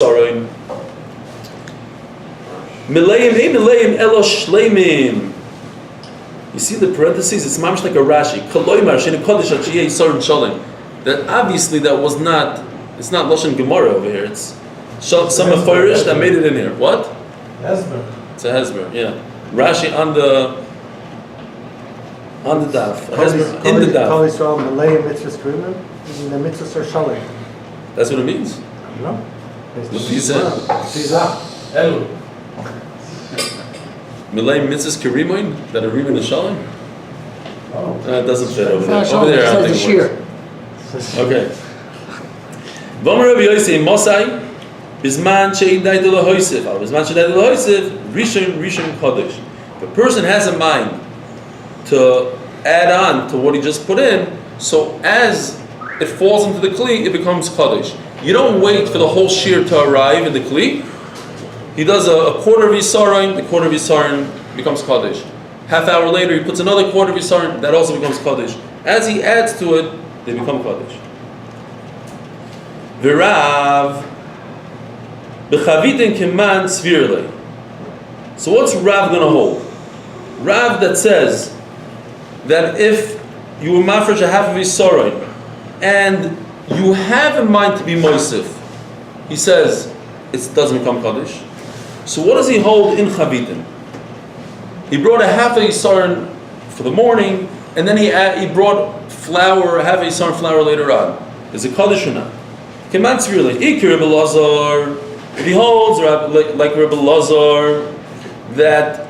Sorin. Milayim elo shleimim. You see the parentheses? It's mamish like a Rashi. Kaloimar shein kodesh atchiyei sorin shalom. That obviously that was not. It's not Lashon Gemara over here. It's some Mefarish that made it in here. What? Hezber. It's a Hezber. Yeah. Rashi on the daf. Hezber in the daf. Kol Yisrael Milayim mitzvahs krimim. The mitzvahs are shalom. That's what it means. No. Elu. Milayim mitzvahs karimoin that are rimin and shalom. It doesn't fit over there. Over there, I don't think it works. Okay. V'omer Rabbi Yossi Mosai Bizman she'idai de lahoisif. Bizman she'idai de lahoisif Rishon Kodesh. If a person has a mind to add on to what he just put in, so as it falls into the kli, it becomes Kodesh. You don't wait for the whole shear to arrive in the kli. He does a quarter of Yisaron, the quarter of Yisaron becomes Kodesh. Half hour later, he puts another quarter of Yisaron, that also becomes Kodesh. As he adds to it, they become Kodesh. V'Rav b'chavitin keman svirle. So what's Rav going to hold? Rav that says that if you were mafresh a half of Yisaron and you have in mind to be moisif, he says it doesn't become Kaddish. So what does he hold in Chavitin? He brought a half a Yisaron for the morning, and then he brought flour, half a Yisaron flour later on. Is it Kaddish or not? Keman really. Ikir Rebbe Lazar, if he holds like Rebbe Lazar that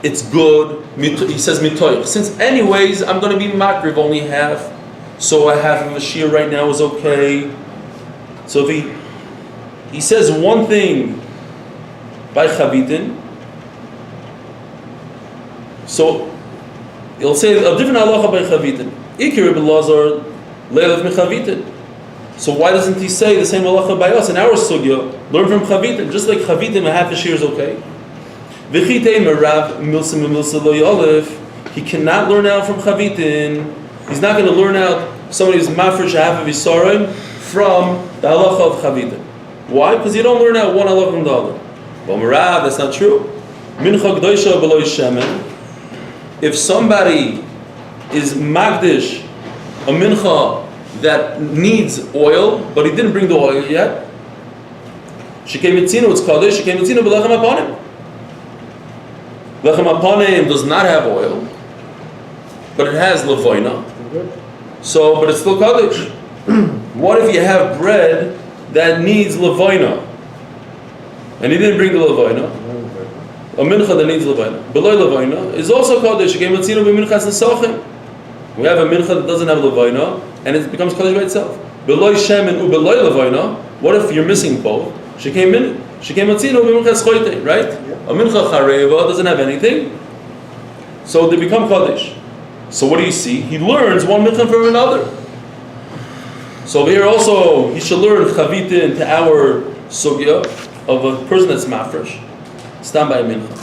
it's good, he says mitoich. Since anyways I'm going to be makriv only half, so a half of a shear right now is okay. So if he says one thing by chavitin, so he'll say a different halacha by chavitin. Ikir Rebbe Lazar leilef mechavitin. So why doesn't he say the same halacha by us in our sugya? Learn from chavitin, just like chavitin a half a shear is okay. V'chitei merav milsa milsa lo yolef. He cannot learn out from chavitin. He's not going to learn out somebody who's mafresh half of Yisaron from the halacha of chavitin. Why? Because you don't learn out one halacha from the other. But merav, that's not true. Mincha gdoisha below shemen. If somebody is magdish a mincha that needs oil, but he didn't bring the oil yet, shekei mitzino, it's kadosh. Shekei mitzino b'lechem aponim. Lechem aponim does not have oil, but it has levoina. So, but it's still kadosh. What if you have bread that needs levoina, and he didn't bring the levoina? A mincha that needs levoina, below levoina, is also kadosh. Shekei mitzino b'minchas nesachim. We have a mincha that doesn't have levoina, and it becomes kadosh by itself. Beloy shemen u beloy levoina. What if you're missing both? Shekei matzino b'minchas choyte, right? A mincha chareva doesn't have anything, so they become kadosh. So what do you see? He learns one mincha from another. So over here also he should learn chavitin to our sugya of a person that's mafresh, stand by a mincha.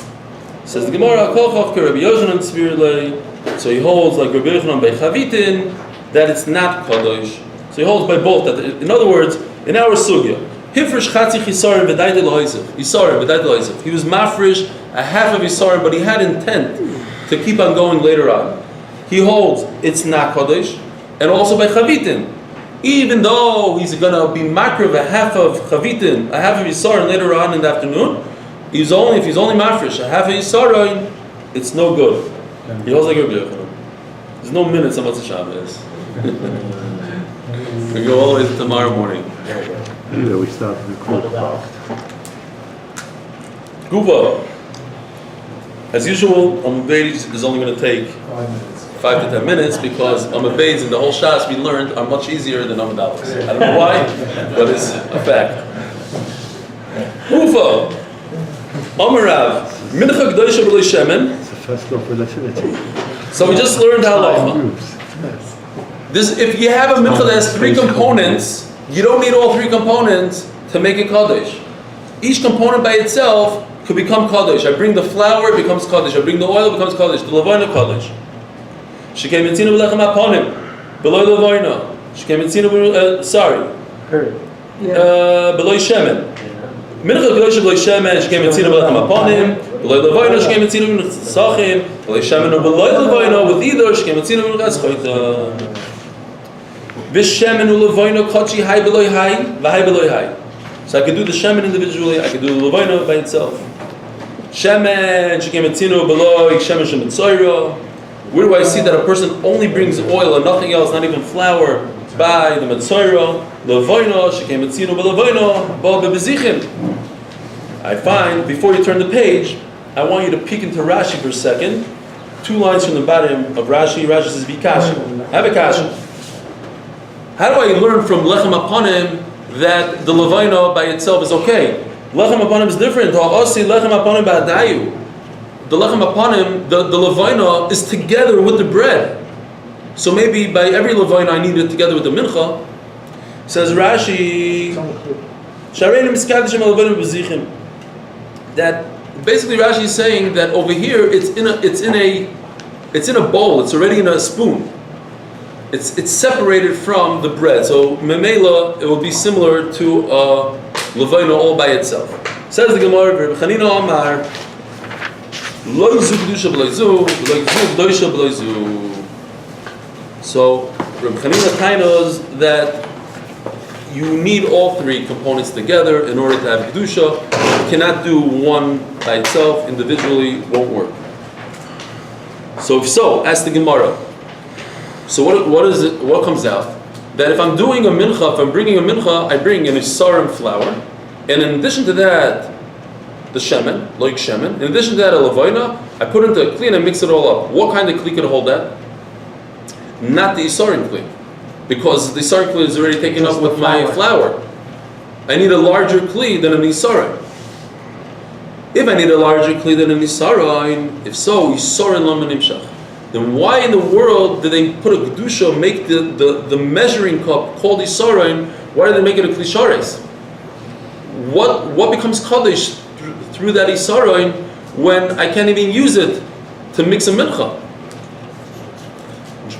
Says the Gemara, kol chaf Rabbi Yochanan tzvirlei. So he holds like Rabbi Yochanan by chavitin that it's not kadosh. So he holds by both. That in other words, in our sugya, hifresh chatzi chisarim v'dai de loisif. Yisarim v'dai de loisif. He was mafresh a half of yisarim, but he had intent to keep on going later on. He holds it's not kadosh, and also by chavitin. Even though he's going to be makriv a half of chavitin, a half of yisarim later on in the afternoon, if he's only mafresh a half of yisarim, it's no good. He holds like Rabbi Yochanan. There's no minutes on Motzei Shabbos. We go all the way to tomorrow morning. Yeah, we start with Guba. As usual, on Beis is only going to take 5 to 10 minutes because on Beis and the whole Shas we learned are much easier than on Dalos. I don't know why, but it's a fact. Ufa. Amarav. Mincha G'dosha B'loi Shemen. So we just learned halacha. This, if you have a mincha that has 3 components, you don't need all 3 components to make it kadosh. Each component by itself could become kadosh. I bring the flour, it becomes kadosh. I bring the oil, it becomes kadosh. The levoina kadosh. Shekei mitzino b'lechem aponim, below levoina. Shekei mitzino sorry. Below shemen. Mincha Kedosha B'loi Shemen Shkem Etzina B'lechem Aponim, B'loi Levoino Shkem Etzina B'lechem Sachim, B'loi Shemen B'loi Levoino with either Shkem Etzina B'lechem Choita. V'Shemen U'Levoino Kochi Hai B'loi Hai, V'Hai B'loi Hai. So I could do the Shemen individually, I could do the Levoino by itself. Shemen Shkem Etzina B'loi Shemen Shemen Tzoyro. Where do I see that a person only brings oil and nothing else, not even flour, by the Metzoiro, Levoino, Shekem Etzino B'Levoino, Bo Bebezichim? I find, before you turn the page, I want you to peek into Rashi for a second. 2 lines from the bottom of Rashi, Rashi says, Vikash. Have a kasha. How do I learn from Lechem Aponim that the Levoino by itself is okay? Lechem Aponim is different. Ha'osi Lechem Aponim Ba'adayu. The lechem aponim, the levaina is together with the bread. So maybe by every levaina I need it together with the mincha. Says Rashi, that basically Rashi is saying that over here it's in a bowl. It's already in a spoon. It's separated from the bread. So memela it will be similar to a levaina all by itself. Says the Gemara, Chanina Amar. So Reb Chanina tainos that you need all 3 components together in order to have kedusha. You cannot do one by itself individually; won't work. So if so, ask the Gemara. So what is it? What comes out? That if I'm doing a mincha, if I'm bringing a mincha, I bring an isarim flour, and in addition to that, the shemen, like shemen. In addition to that, a levaina, I put into a kli and I mix it all up. What kind of kli can hold that? Not the isarim kli, because the isarim kli is already taken up with my flour. I need a larger kli than an isarim. If I need a larger kli than an isarim, if so, isarim lo menimshach. Then why in the world did they put a kedusha, make the measuring cup called isarim? Why did they make it a kli shares? What becomes kaddish through that isaroin when I can't even use it to mix a mincha?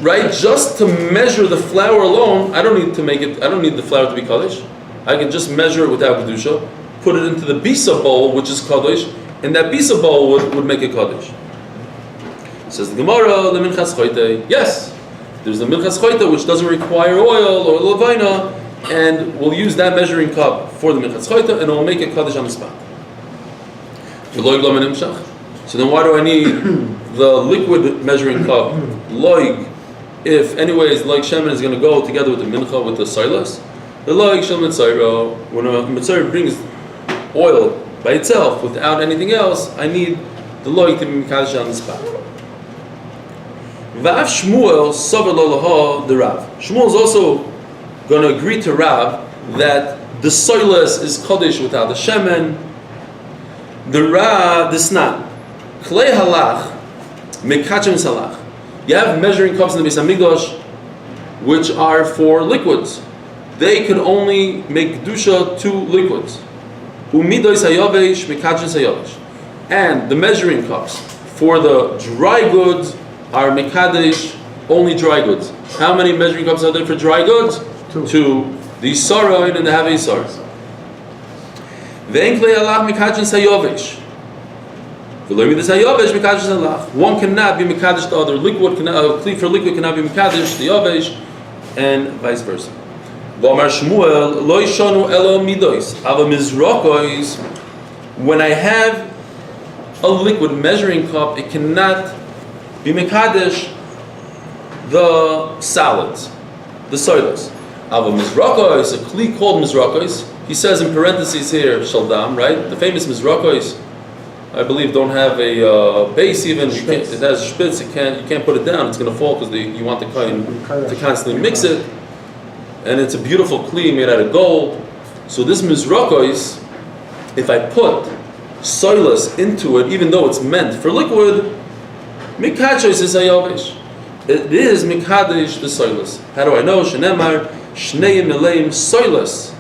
Right? Just to measure the flour alone, I don't need the flour to be kaddish. I can just measure it without kedusha, put it into the bisa bowl, which is kaddish, and that bisa bowl would make it kaddish. Says the Gemara, the minchas choite. Yes, there's the minchas choite which doesn't require oil or levaina, and we'll use that measuring cup for the minchas choite, and it will make it kaddish on the spot. So then why do I need the liquid measuring cup, loig, if anyways like shemen is going to go together with the mincha, with the silas? The loig shel mitzayro, when a mitzayro brings oil by itself without anything else, I need the loig to be mikadosh on the spot. V'af Shmuel savar lo laha the Rav. Shmuel is also going to agree to Rav that the silas is kaddish without the shemen. The Rav, the Snan, Klei halach, mekachem salach. You have measuring cups in the Beis Hamikdash, which are for liquids. They could only make kedusha to liquids. Umidois hayavesh, mekachem hayavesh. And the measuring cups for the dry goods are mekadesh, only dry goods. How many measuring cups are there for dry goods? 2. The Isaroin and the Have Isar. One cannot be mekadesh the other. Liquid kli for liquid cannot be mekadesh the yavesh, and vice versa. When I have a liquid measuring cup, it cannot be mekadesh the salads, the sodas. Ava mizrakos, a kli called mizrakos. He says in parentheses here, shaldam, right? The famous mizrakos, I believe, don't have a base even. It has spitz. You can't put it down. It's going to fall because you want the kohen to constantly mix it. And it's a beautiful kli made out of gold. So this mizrakos, if I put soilus into it, even though it's meant for liquid, mikachos is hayavish. It is mikadesh the soilus. How do I know? Shenemar shnei meleim soilus.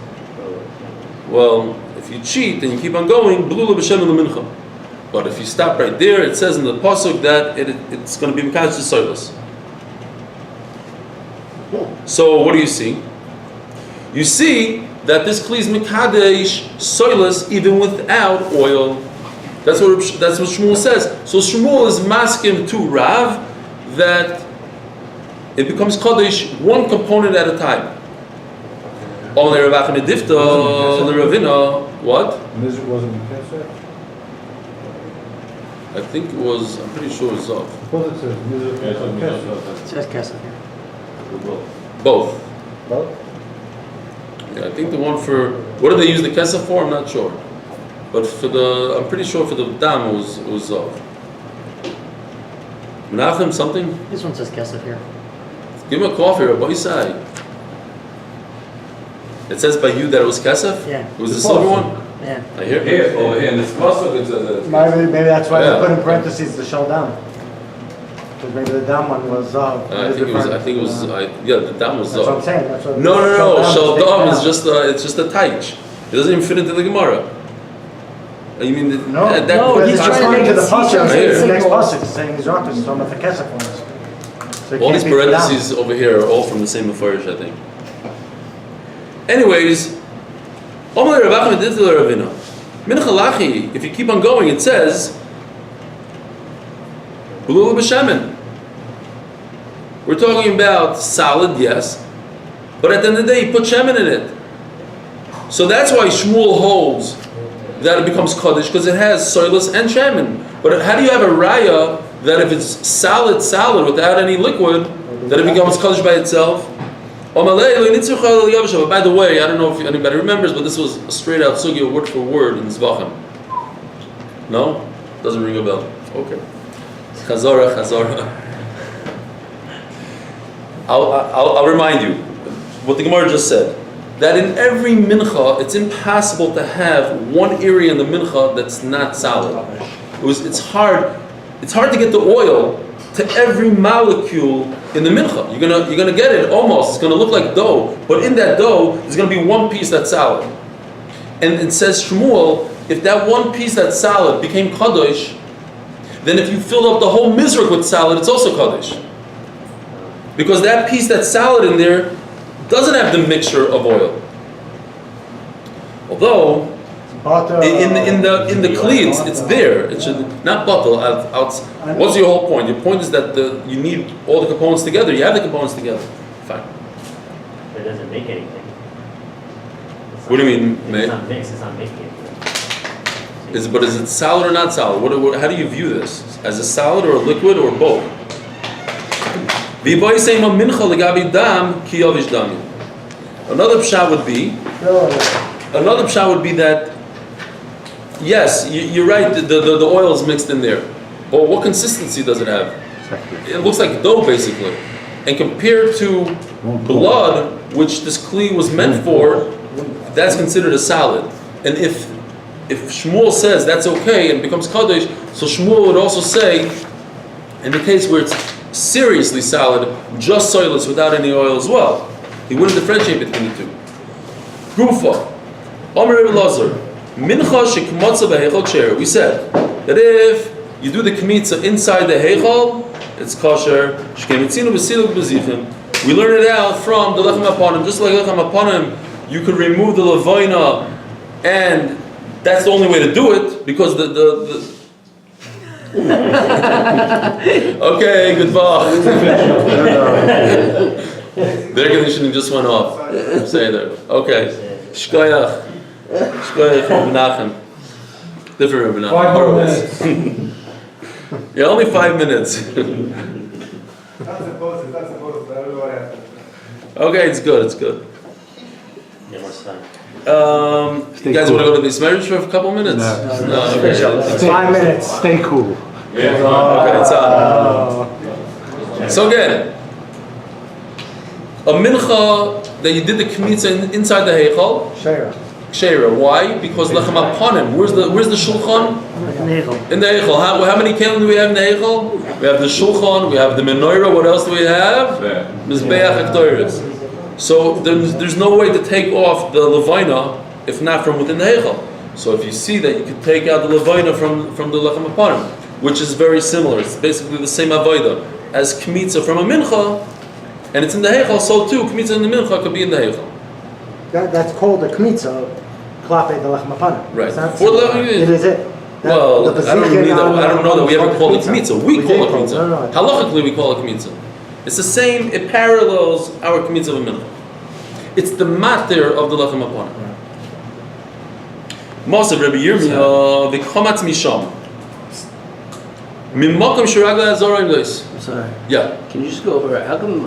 Well, if you cheat and you keep on going, blula b'shem mincha. But if you stop right there, it says in the pasuk that it's going to be mekadosh the soilus. So what do you see? You see that this kli is mekadesh soilus even without oil. That's what Shmuel says. So Shmuel is masking to Rav that it becomes kadesh one component at a time. Only Rav Achim Difta, Ravina. What? Mizrach wasn't Kesef? I think it was. I'm pretty sure it's Zav. Suppose it says Mizrach wasn't Kesef. It says Kesef here. Both. Both? Yeah, I think the one for what do they use the kesef for? I'm not sure, but for the I'm pretty sure for the dam it was Zav. Menachem something. This one says Kesef here. Give him a coffee, Rabbi Yisai. It says by you that it was kesef. Yeah. It was the silver one. Yeah. I hear. Here, over here in this pasuk it says that it's Maybe that's why Yeah. they put in parentheses the shell down. Because maybe the down one was I think it was. I think it was. Yeah, the dam was That's what I'm Zav. saying. That's what No. Shaldam is taken just. It's just a taich. It doesn't even fit into the Gemara. You mean No, that no, that he's concept- trying to make it the pasuk. Right here. The next pasuk is saying he's rock. He's talking about the Kesef ones. So it All can't these be the down. parentheses over here are all from the same Mefarish, I think. Anyways, if you keep on going, it says, We're talking about salad, yes, but at the end of the day, you put shemen in it. So that's why Shmuel holds that it becomes kaddish, because it has soilus and shemen. But how do you have a raya that if it's salad without any liquid, that it becomes kaddish by itself? But by the way, I don't know if anybody remembers, but this was a straight out sugya, word for word in Zvachim. No? Doesn't ring a bell. Okay. Chazara. I'll remind you what the Gemara just said. That in every mincha, it's impossible to have one area in the mincha that's not solid. It's hard to get the oil to every molecule in the mincha. You're gonna get it almost. It's gonna look like dough, but in that dough, there's gonna be one piece that's solid. And it says Shmuel, if that one piece that's solid became kadosh, then if you filled up the whole mizrach with salad, it's also kadosh. Because that piece that's solid in there doesn't have the mixture of oil. Although in the kli it's there. It should not bottle out. What's your whole point? Your point is that you need all the components together. You have the components together. Fine. It doesn't make anything. What do you mean, It's not mixed, it's not making anything. But is it solid or not solid? How do you view this? As a solid or a liquid or both? Another pshat would be that yes, you're right. The oil is mixed in there, but what consistency does it have? It looks like dough basically, and compared to blood, which this kli was meant for, that's considered a solid. And if Shmuel says that's okay and becomes kaddish, so Shmuel would also say, in the case where it's seriously solid, just soilless without any oil as well, he wouldn't differentiate between the two. Gufa, Omer Rebbe Lazar, mincha shekmatza behechal kosher. We said that if you do the kmitza inside the heichal, it's kosher. Shkemitzinu b'siluk b'zichim. We learn it out from the lechem aponim. Just like lechem aponim, you could remove the levaina, and that's the only way to do it because the okay, goodbye. The air conditioning just went off. Say there. Okay. Shkoyach. Shkoyach Menachem. Different Menachem. 5 more minutes. Yeah, only 5 minutes. That's supposed, but I don't know what happened. Okay, it's good. Yeah, what's that? You guys want to go to this marriage for a couple minutes? No. Okay. It's 5 minutes. Stay cool. Okay, it's on. So again, a mincha that you did the kmitza inside the heichal, Sheira. Why? Because lechem aponim. Where's the shulchan? In the heichal. How many kelim do we have in the heichal? We have the shulchan. We have the menorah. What else do we have? Mizbeach haktoros. So there's no way to take off the levina if not from within the heichal. So if you see that you can take out the levina from the lechem aponim, which is very similar. It's basically the same avodah as kmitza from a mincha, and it's in the heichal. So too, kmitza in the mincha could be in the heichal. That's called a kmitza, klape de lechem apana. Right. It's not- For the- It is it. Well, The I don't position on know that we ever the call it kmitza. We did call it No, kmitza. no. Halachically, we call it kmitza. It's the same. It parallels our kmitza of mincha. It's the matter of the lechem apana. Most of Rabbi Yirmiyah, the chomatz misham. Min makom shiragla azara in this. I'm sorry. Yeah. Can you just go over how come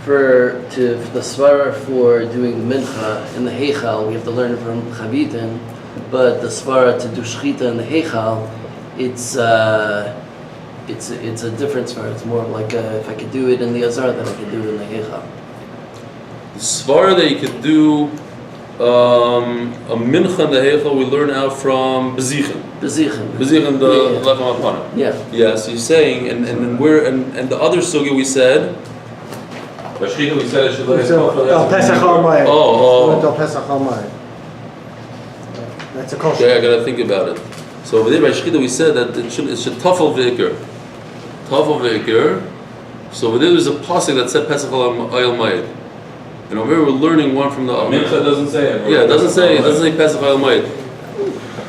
for the svara for doing mincha in the heichal we have to learn it from chavitin, but the svara to do shchita in the heichal it's a different svara. It's more like if I could do it in the azar, then I could do it in the heichal. The svara that you could do a mincha in the heichal we learn out from bezichen. Bezichen. Bezichen the Yeah. lechem apana. Yeah. Yeah. So you're saying, and then and the other sugya we said. Bashchita, we said it should let it So, go. Del Pesach al Moed. Oh. Del Pesach al Moed. That's a kosher. Okay, I gotta think about it. So over there by Shechita we said that it should tafel v'ikr. Tafel v'ikr. So over there there's a pasuk that said Pesach al Mayid. And over here we're learning one from the other. Mincha doesn't say it. Yeah, it doesn't say Pesach al Mayid.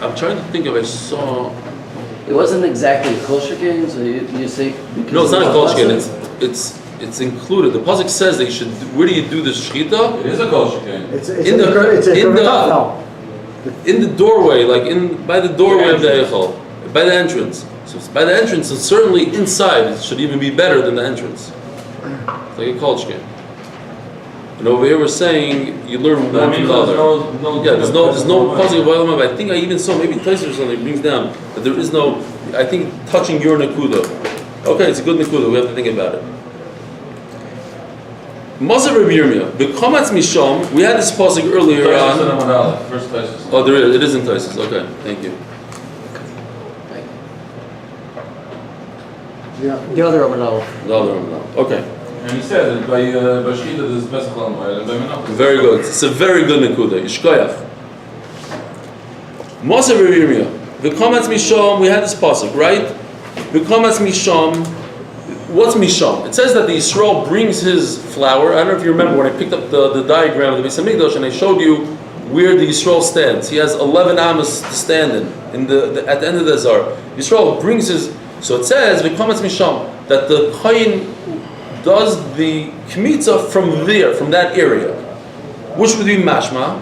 I'm trying to think if I saw. It wasn't exactly a kosher game, so you say because No, it's not a of the kol pasuk? It's included. The pasuk says that you should. Where do you do the shechita? It is a kosher game. It's In the- it's a in the- no. In the doorway, like by the doorway of the eichel, by the entrance. So it's by the entrance, and certainly inside, it should even be better than the entrance. It's like a college game. And over here we're saying you learn But one from the mincha, other. Yeah, there's no positive violence. But I think I even saw maybe Tyson or something brings down that there is no. I think touching your nakuda. Okay, it's a good nakuda. We have to think about it. Maser Rabbi Yirmiyah, b'komatz misham. We had this pasuk earlier on. First Tysus. Oh, there is. It is in Tysus. Okay, thank you. Yeah. The other Romanov. No. Okay, And he said that by Bashchita this is Pesach al Moed, and by menachos. very good. It's a very good nakuda. Yishkoyach. Maser Rabbi Yirmiyah, b'komatz misham. We had this pasuk, right? B'komatz misham. What's misham? It says that the Yisrael brings his flour. I don't know if you remember when I picked up the diagram of the Beis Hamikdash and I showed you where the Yisrael stands. He has 11 amas to stand in the at the end of the Azar. Yisrael brings his. So it says v'komatz misham that the kohen does the kmitza from there, from that area, which would be mashma,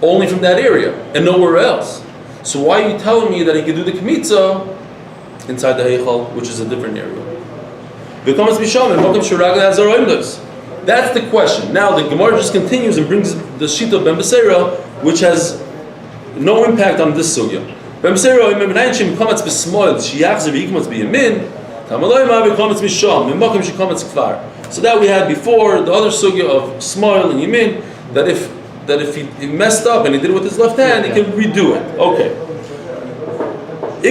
only from that area and nowhere else. So why are you telling me that he could do the kmitza inside the heichal, which is a different area? That's the question. Now the Gemara just continues and brings the Shita of Ben Beseira, which has no impact on this sugya. Ben Beseira, so that we had before the other sugya of Smoil and Yemin, that if he messed up and he did it with his left hand, he can redo it. Okay. So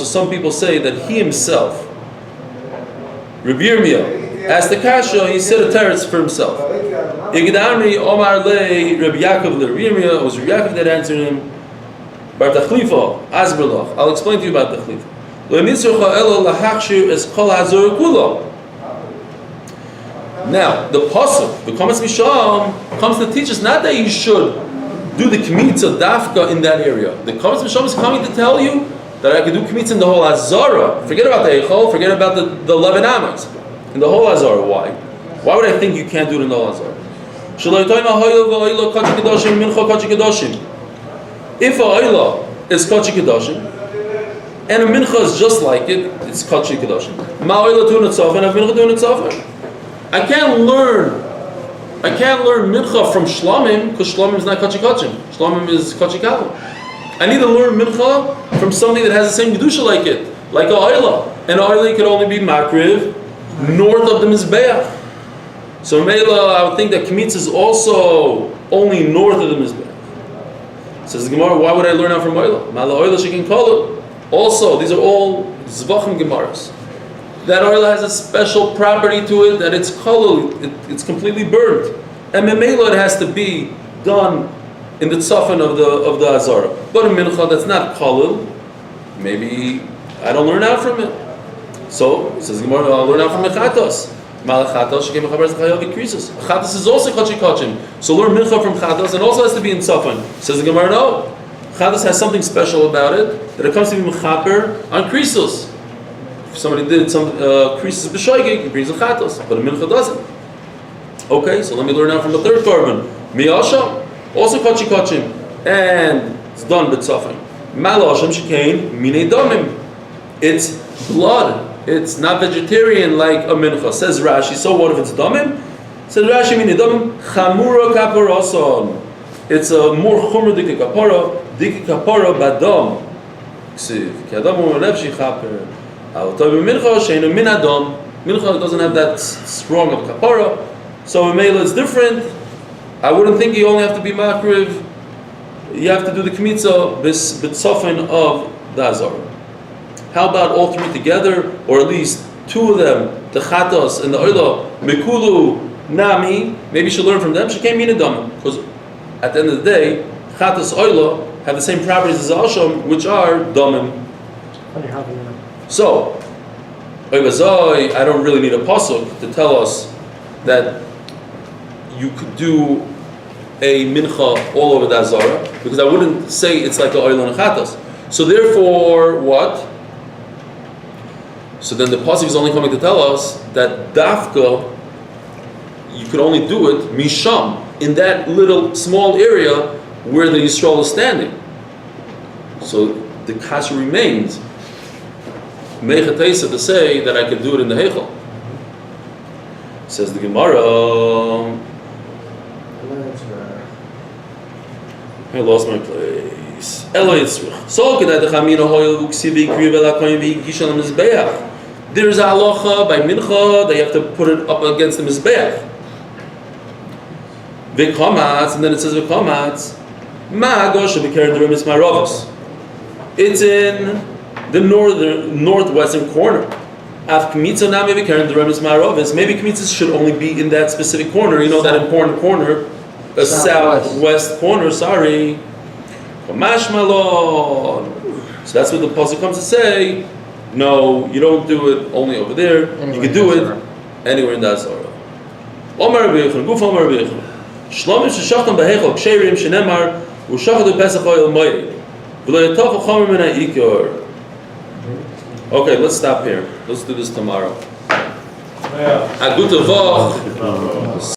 some people say that he himself, Rabbi Yirmiyah, asked the kasha, he said a teretz for himself. Igdamri Omar Le Rabbi Yaakov Le Rabbi Yirmiyah, it was Rabbi Yaakov that answered him. Bar Tachlifa, Azberloch. I'll explain to you about Tachlifa. Now, the pasuk, the Komas Misham, comes to teach us not that you should do the kmitza dafka in that area. The Komas Misham is coming to tell you that I can do kmitza in the whole Azara. Forget about the Eichel, forget about the 11 amas. In the whole Azara. Why? Why would I think you can't do it in the whole Azara? If a Oila is Kachi Kedoshim, and a Mincha is just like it, it's Kachi Kedoshim. Ma Oila tu Netzafen, and a Mincha tu Netzafen. I can't learn Mincha from Shlamim, because Shlamim is not Kachi Kachim. Shlamim is Kachi Kalim. I need to learn Mincha from something that has the same Kedusha like it, like a Oila. And a Oila can only be Makriv, north of the Mizbeach. So Mela, I would think that Kmitz is also only north of the Mizbeach. Says the Gemara, why would I learn out from Oila? Mala Oila she can call it. Also, these are all Zvachim Gemaras. That Oila has a special property to it, that it's kolul, it's completely burnt. And Memela it has to be done in the tzafan of the Azara. But a Mincha that's not kolul, maybe I don't learn out from it. So, says the Gemara, I'll learn out from Mechatos. Malachatos shekei mechaber zechayov krisus. Chatos is also kachi kachim. So learn mincha from chatos and also has to be in tzafon. Says the Gemara, no. Chatos has something special about it that it comes to be mechaper on krisus. If somebody did some krisus b'shoigig, it brings a chatos, but a mincha doesn't. Okay, so let me learn now from the third korban. Miyasha, also kachi kachim, and it's done b'tzafon. Malashim shekain minei domim. It's blood. It's not vegetarian like a mincha. Says Rashi. So what if it's domim? Says Rashi minei domim chamura kaparoson. It's a more chumra dikei kapara badom. Ksiv ki adam u'lev shichaper. Al tobi mincha sheinu min adam. Mincha doesn't have that strong of kapara. So in Mela it's different. I wouldn't think you only have to be makriv. You have to do the kmitza b'tzofin of the azara. How about all three together, or at least two of them, the chatos and the oila, mikulu nami? Maybe you should learn from them. She came in a dam, because at the end of the day, chatos oila have the same properties as asham, which are damim. So, I don't really need a pasuk to tell us that you could do a mincha all over the azara, because I wouldn't say it's like the oil and chatas. So therefore, what? So then the pasuk is only coming to tell us that dafka, you could only do it misham, in that little small area where the Yisrael is standing. So the kasha remains mechatesa to say that I could do it in the heichal. Says the Gemara. I lost my place. There's a halacha by mincha that you have to put it up against the mizbeach. V'kamatz, and then it says v'kamatz. It's in the northwestern corner. Maybe kmitzas should only be in that specific corner. You know that important corner. The southwest corner, sorry. So that's what the pasuk comes to say. No, you don't do it only over there. You can do it anywhere in that Azara. Omar B'Yechon, Guf Omar B'Yechon. Shlomim sheshachtam b'hechol ksherim shenemar u'shachadu pesach oil moed v'lo yatofu chomer min ha'ikor. Okay, let's stop here. Let's do this tomorrow. Agutavoch.